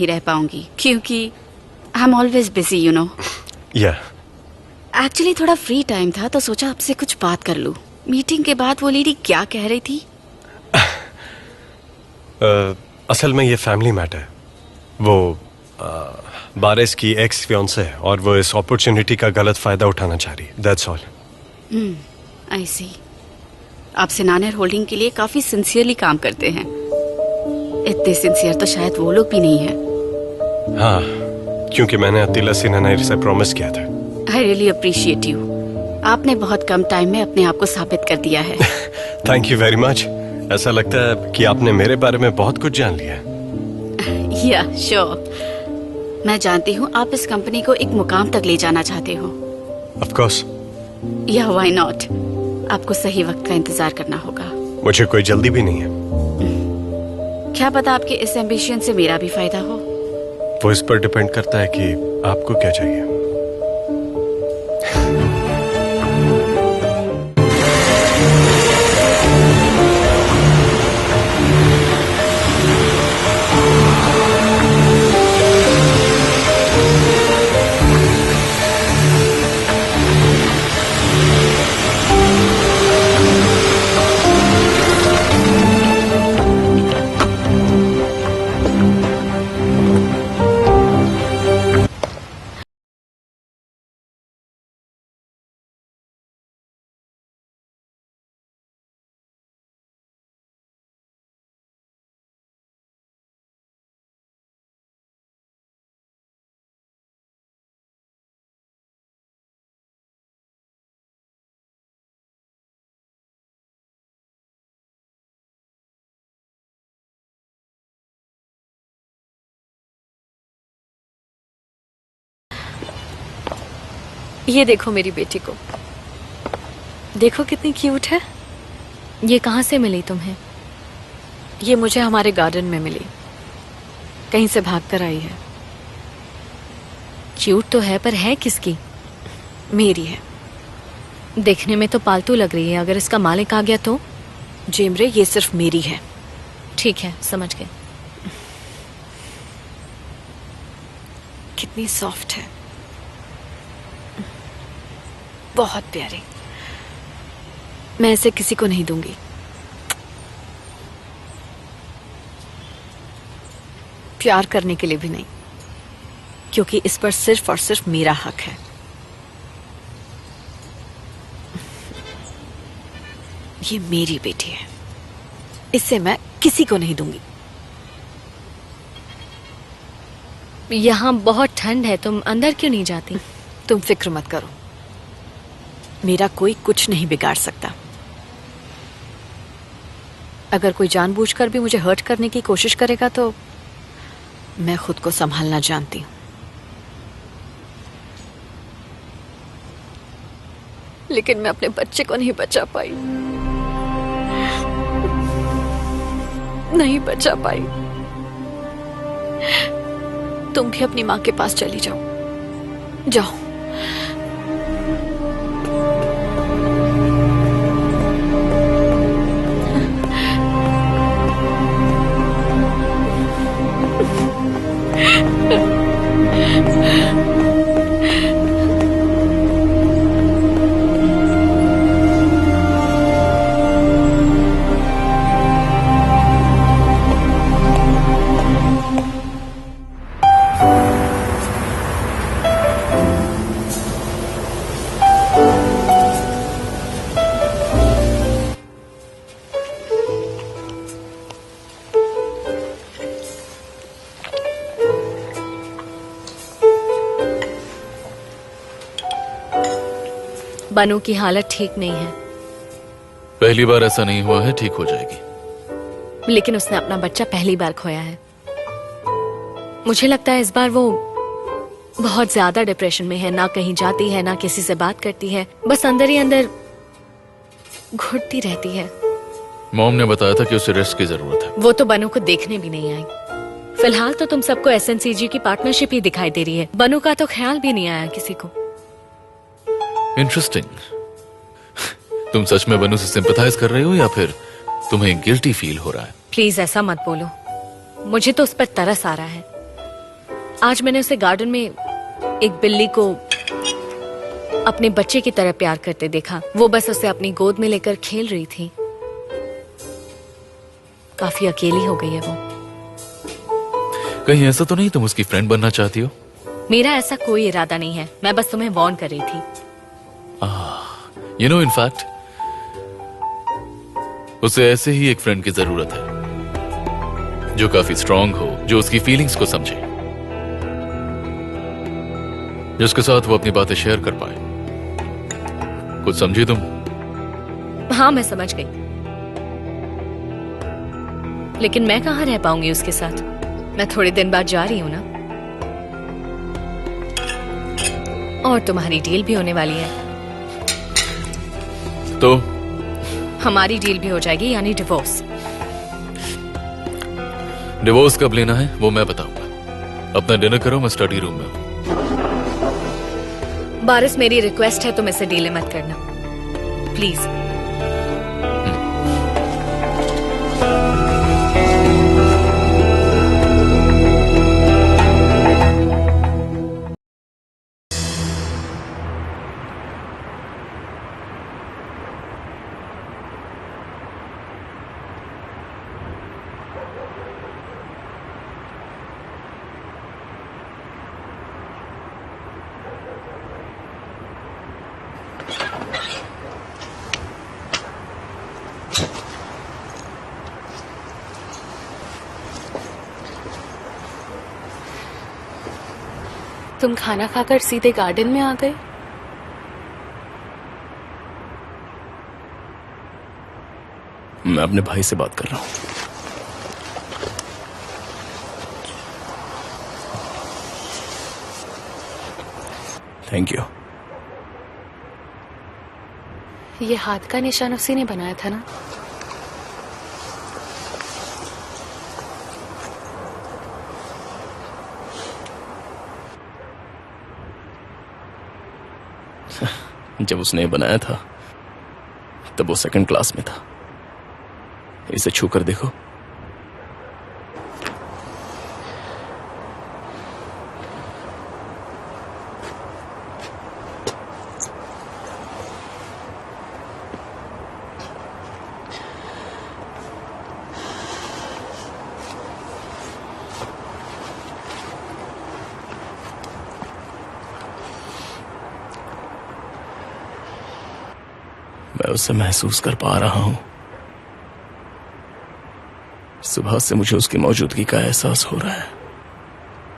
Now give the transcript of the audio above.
नहीं रह पाऊंगी क्योंकि I am always busy you know. या एक्चुअली थोड़ा फ्री टाइम था तो सोचा आपसे कुछ बात कर लूं। मीटिंग के बाद वो लेडी क्या कह रही थी? असल में ये फैमिली मैटर है। वो बारिश की एक्स फियांसे है और वो इस अपॉर्चुनिटी का गलत फायदा उठाना चाह रही है। That's all. I see. आप सिनानर होल्डिंग के लिए काफी सिंसियरली काम करते हैं। इतने सिंसियर तो शायद वो लोग भी नहीं है। हाँ, क्योंकि मैंने अतिला सिनानर से प्रॉमिस किया था। I really appreciate you. आपने बहुत कम टाइम में अपने आप को साबित कर दिया है। Thank you very much. ऐसा लगता है कि आपने मेरे बारे में बहुत कुछ जान लिया है। या श्योर। मैं जानती हूँ आप इस कंपनी को एक मुकाम तक ले जाना चाहते हो। Of course. या व्हाई नॉट। आपको सही वक्त का इंतजार करना होगा। मुझे कोई जल्दी भी नहीं है। क्या पता आपके इस एम्बिशन से मेरा भी फायदा हो। वो इस पर डिपेंड करता है कि आपको क्या चाहिए। ये देखो मेरी बेटी को, देखो कितनी क्यूट है। ये कहाँ से मिली तुम्हें? ये मुझे हमारे गार्डन में मिली, कहीं से भाग कर आई है। क्यूट तो है पर है किसकी? मेरी है। देखने में तो पालतू लग रही है, अगर इसका मालिक आ गया तो? जेमरे ये सिर्फ मेरी है। ठीक है, समझ गए। कितनी सॉफ्ट है, बहुत प्यारी। मैं इसे किसी को नहीं दूंगी। प्यार करने के लिए भी नहीं, क्योंकि इस पर सिर्फ और सिर्फ मेरा हक है। ये मेरी बेटी है, इसे मैं किसी को नहीं दूंगी। यहाँ बहुत ठंड है, तुम अंदर क्यों नहीं जाती? तुम फिक्र मत करो, मेरा कोई कुछ नहीं बिगाड़ सकता। अगर कोई जानबूझकर भी मुझे हर्ट करने की कोशिश करेगा तो मैं खुद को संभालना जानती हूँ। लेकिन मैं अपने बच्चे को नहीं बचा पाई, नहीं बचा पाई। तुम भी अपनी माँ के पास चली जाओ, जाओ। बनु की हालत ठीक नहीं है। पहली बार ऐसा नहीं हुआ है, ठीक हो जाएगी। लेकिन उसने अपना बच्चा पहली बार खोया है। मुझे लगता है इस बार वो बहुत ज्यादा डिप्रेशन में है। ना कहीं जाती है, ना किसी से बात करती है, बस अंदर ही अंदर घुटती रहती है। मॉम ने बताया था कि उसे रेस्ट की जरूरत है। वो तो बनु को देखने भी नहीं आई। फिलहाल तो तुम सबको एसएनसीजी की पार्टनरशिप ही दिखाई दे रही है। बनु का तो ख्याल भी नहीं आया किसी को। इंटरेस्टिंग। तुम सच में बनु से सिंपैथाइज कर रही हो या फिर तुम्हें गिल्टी फील हो रहा है? प्लीज ऐसा मत बोलो, मुझे तो उस पर तरस आ रहा है। आज मैंने उसे गार्डन में एक बिल्ली को अपने बच्चे की तरह प्यार करते देखा। वो बस उसे अपनी गोद में लेकर खेल रही थी। काफी अकेली हो गई है वो। कहीं ऐसा तो नहीं तुम उसकी फ्रेंड बनना चाहती हो? मेरा ऐसा कोई इरादा नहीं है, मैं बस तुम्हें वार्न कर रही थी। यू नो, इनफैक्ट उसे ऐसे ही एक फ्रेंड की जरूरत है जो काफी स्ट्रांग हो, जो उसकी फीलिंग्स को समझे, जिसके साथ वो अपनी बातें शेयर कर पाए। कुछ समझी तुम? हाँ, मैं समझ गई, लेकिन मैं कहाँ रह पाऊंगी उसके साथ? मैं थोड़े दिन बाद जा रही हूं ना, और तुम्हारी डील भी होने वाली है। तो हमारी डील भी हो जाएगी, यानी डिवोर्स। डिवोर्स कब लेना है वो मैं बताऊंगा। अपना डिनर करो, मैं स्टडी रूम में हूं। बारिश, मेरी रिक्वेस्ट है, तुम इसे डीले मत करना प्लीज। तुम खाना खाकर सीधे गार्डन में आ गए? मैं अपने भाई से बात कर रहा हूं। Thank you. ये हाथ का निशान उसी ने बनाया था ना? जब उसने बनाया था तब वो सेकंड क्लास में था। इसे छू कर देखो। मैं उसे महसूस कर पा रहा हूं। सुबह से मुझे उसकी मौजूदगी का एहसास हो रहा है।